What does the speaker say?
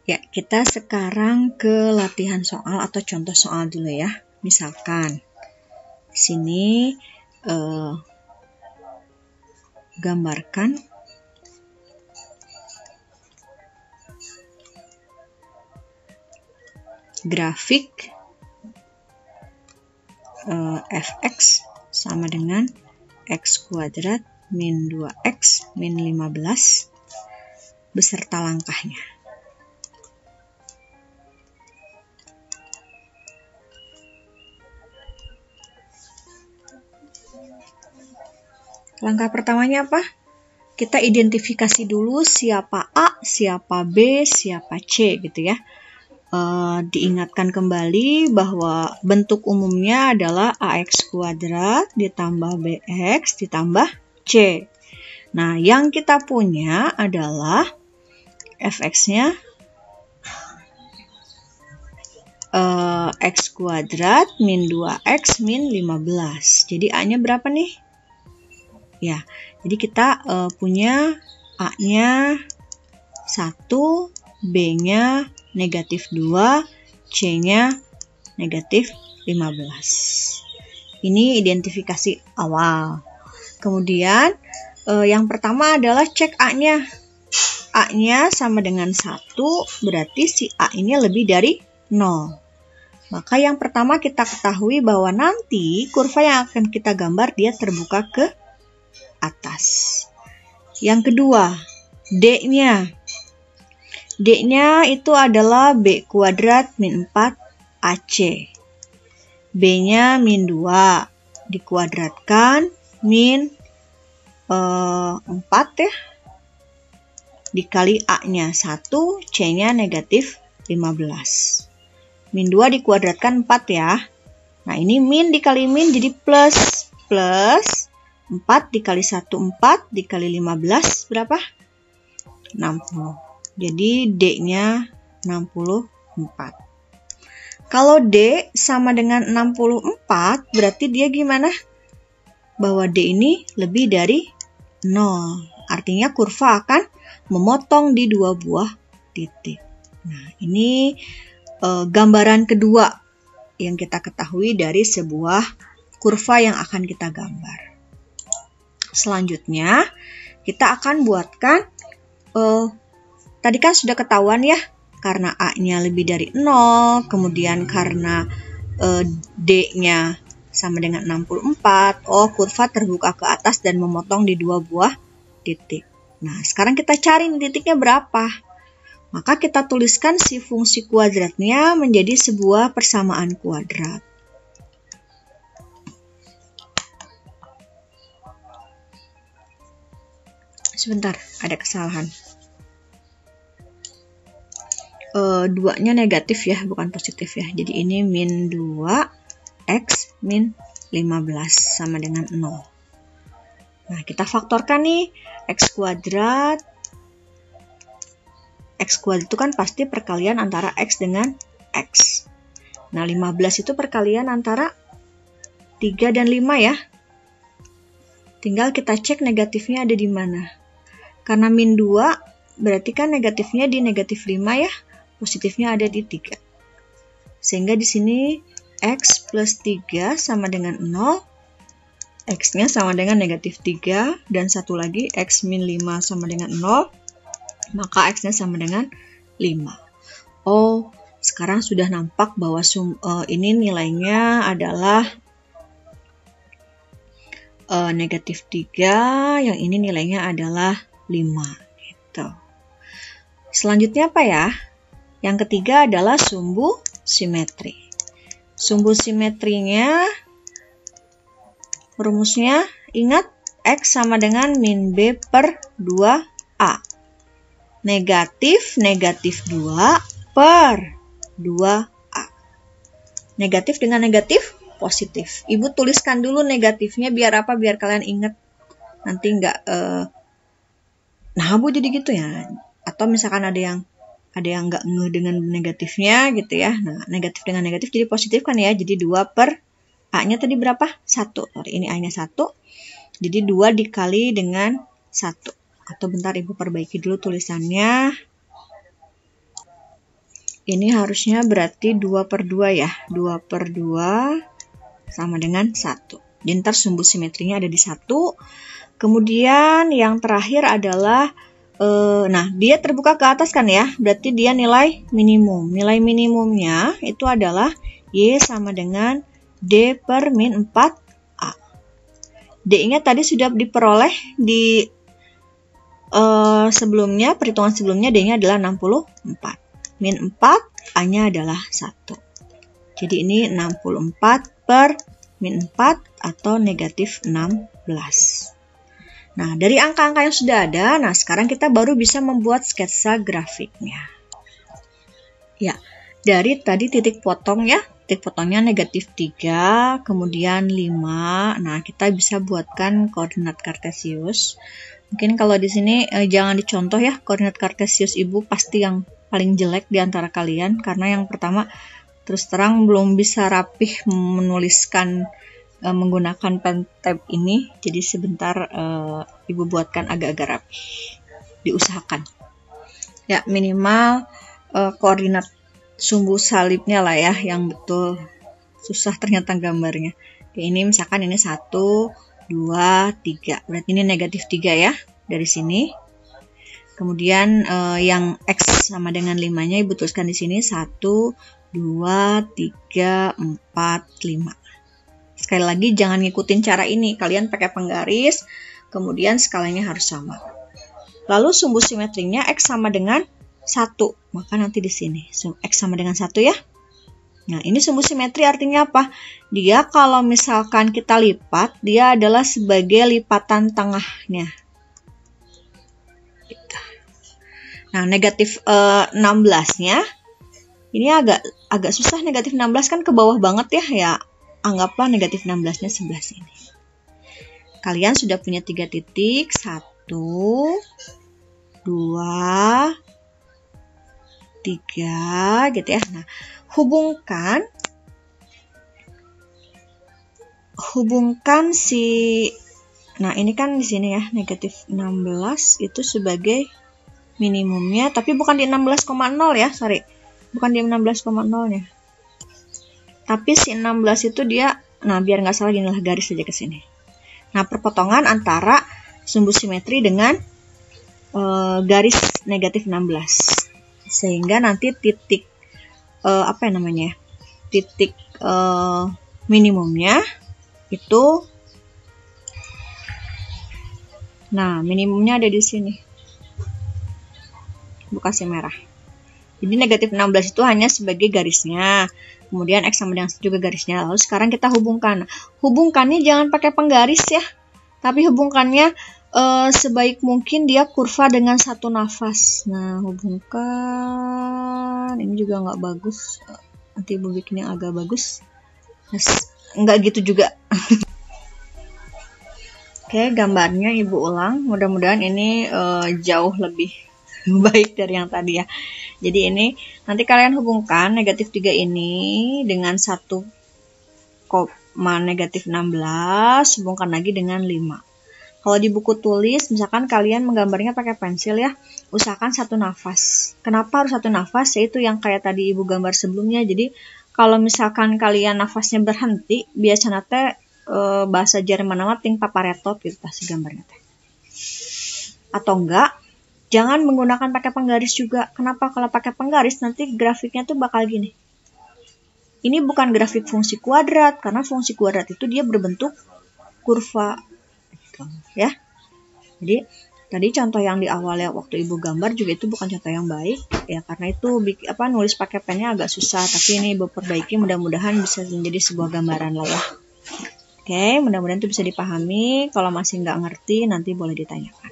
Ya, kita sekarang ke latihan soal atau contoh soal dulu ya. Misalkan, sini gambarkan grafik fx sama dengan x kuadrat min 2x min 15 beserta langkahnya. Langkah pertamanya apa? Kita identifikasi dulu siapa A, siapa B, siapa C gitu ya. Diingatkan kembali bahwa bentuk umumnya adalah AX kuadrat ditambah BX ditambah C. Nah, yang kita punya adalah fx-nya x kuadrat min 2x min 15. Jadi A-nya berapa nih? Ya, jadi kita punya A-nya 1, B-nya negatif 2, C-nya negatif 15. Ini identifikasi awal. Kemudian yang pertama adalah cek A-nya. A-nya sama dengan 1, berarti si A ini lebih dari 0. Maka yang pertama kita ketahui bahwa nanti kurva yang akan kita gambar dia terbuka ke atas. Yang kedua, D-nya. D-nya itu adalah B kuadrat min 4 AC. B-nya min 2 dikuadratkan min 4 ya. Dikali A-nya 1, C-nya negatif 15. Min 2 dikuadratkan 4 ya. Nah, ini min dikali min jadi plus. Plus 4 dikali 1, 4 dikali 15 berapa? 60. Jadi D-nya 64. Kalau D sama dengan 64, berarti dia gimana? Bahwa D ini lebih dari 0. Artinya kurva akan memotong di 2 buah titik. Nah, ini gambaran kedua yang kita ketahui dari sebuah kurva yang akan kita gambar. Selanjutnya, kita akan buatkan, tadi kan sudah ketahuan ya, karena A-nya lebih dari 0, kemudian karena D-nya sama dengan 64, kurva terbuka ke atas dan memotong di 2 buah titik. Nah, sekarang kita cari titiknya berapa. Maka kita tuliskan si fungsi kuadratnya menjadi sebuah persamaan kuadrat. Sebentar, ada kesalahan. 2-nya negatif ya, bukan positif ya. Jadi ini min 2x min 15 sama dengan 0. Nah, kita faktorkan nih. X kuadrat itu kan pasti perkalian antara X dengan X. Nah, 15 itu perkalian antara 3 dan 5 ya. Tinggal kita cek negatifnya ada di mana. Karena min 2, berarti kan negatifnya di negatif 5 ya. Positifnya ada di 3. Sehingga di sini X plus 3 sama dengan 0. X-nya sama dengan negatif 3. Dan satu lagi X min 5 sama dengan 0. Maka X-nya sama dengan 5. Sekarang sudah nampak bahwa ini nilainya adalah negatif 3. Yang ini nilainya adalah 5 gitu. Selanjutnya apa ya? Yang ketiga adalah sumbu simetri. Sumbu simetrinya rumusnya ingat X sama dengan min B per 2A. Negatif 2 per 2A. Negatif dengan negatif positif. Ibu tuliskan dulu negatifnya biar apa? Biar kalian ingat. Nanti nggak Bu jadi gitu ya. Atau misalkan ada yang nggak nge dengan negatifnya gitu ya. Nah, negatif dengan negatif jadi positif kan ya. Jadi 2 per A-nya tadi berapa? 1. Ini A-nya 1. Jadi 2 dikali dengan 1. Atau bentar Ibu perbaiki dulu tulisannya. Ini harusnya berarti 2/2 ya. 2/2 sama dengan 1. Jadi ntar sumbu simetrinya ada di 1. Kemudian yang terakhir adalah, nah dia terbuka ke atas kan ya. Berarti dia nilai minimum. Nilai minimumnya itu adalah Y sama dengan D per min 4A. D-nya tadi sudah diperoleh di sebelumnya, perhitungan sebelumnya D-nya adalah 64. Min 4, A-nya adalah 1. Jadi ini 64 per min 4 atau negatif 16. Nah, dari angka-angka yang sudah ada, nah sekarang kita baru bisa membuat sketsa grafiknya. Ya, dari tadi titik potong ya, titik potongnya negatif 3, kemudian 5. Nah, kita bisa buatkan koordinat kartesius. Mungkin kalau di sini jangan dicontoh ya, koordinat kartesius Ibu pasti yang paling jelek di antara kalian, karena yang pertama terus terang belum bisa rapih menuliskan menggunakan pen tab ini, jadi sebentar Ibu buatkan agak-agak rapih, diusahakan ya, minimal koordinat sumbu salibnya lah ya yang betul. Susah ternyata gambarnya. Oke, ini misalkan ini 1, 2, 3, berarti ini negatif 3 ya dari sini. Kemudian yang X sama dengan 5-nya Ibu tuliskan di sini 1, 2, 3, 4, 5. Sekali lagi jangan ngikutin cara ini, kalian pakai penggaris, kemudian skalanya harus sama. Lalu sumbu simetrinya X sama dengan 1, maka nanti di sini X sama dengan 1 ya. Nah, ini sumbu simetri artinya apa? Dia kalau misalkan kita lipat, dia adalah sebagai lipatan tengahnya. Nah, negatif 16-nya, ini agak susah, negatif 16 kan ke bawah banget ya, anggaplah negatif 16-nya sebelah sini. Kalian sudah punya 3 titik, 1, 2, 3 gitu ya. Nah, hubungkan si, nah ini kan di sini ya, negatif 16 itu sebagai minimumnya, tapi bukan di 16,0 ya, sorry. Bukan di 16,0-nya. Tapi si 16 itu dia, nah biar nggak salah ginilah, garis saja ke sini. Nah, perpotongan antara sumbu simetri dengan garis negatif 16. Sehingga nanti titik apa namanya? Titik minimumnya itu, nah minimumnya ada di sini. Kasih merah. Jadi negatif 16 itu hanya sebagai garisnya. Kemudian X sama dengan 1 juga garisnya. Lalu sekarang kita hubungkan. Hubungkannya jangan pakai penggaris ya. Tapi hubungkannya sebaik mungkin dia kurva dengan satu nafas. Nah, hubungkan. Ini juga nggak bagus. Nanti Ibu bikin yang agak bagus. Nggak gitu juga. Oke, gambarnya Ibu ulang. Mudah-mudahan ini jauh lebih baik dari yang tadi ya. Jadi ini nanti kalian hubungkan negatif 3 ini dengan 1, negatif 16, hubungkan lagi dengan 5. Kalau di buku tulis, misalkan kalian menggambarnya pakai pensil ya, usahakan satu nafas. Kenapa harus satu nafas? Yaitu yang kayak tadi Ibu gambar sebelumnya. Jadi kalau misalkan kalian nafasnya berhenti, biasanya teh bahasa Jerman nama ting paparetot gitu pasti gambarnya teh. Atau enggak, jangan menggunakan pakai penggaris juga. Kenapa? Kalau pakai penggaris nanti grafiknya tuh bakal gini. Ini bukan grafik fungsi kuadrat, karena fungsi kuadrat itu dia berbentuk kurva. Ya. Jadi tadi contoh yang di awal ya waktu Ibu gambar juga itu bukan contoh yang baik ya, karena itu nulis pakai pennya agak susah, tapi ini Ibu perbaiki, mudah-mudahan bisa menjadi sebuah gambaran lah ya. Oke, mudah-mudahan itu bisa dipahami. Kalau masih nggak ngerti nanti boleh ditanyakan.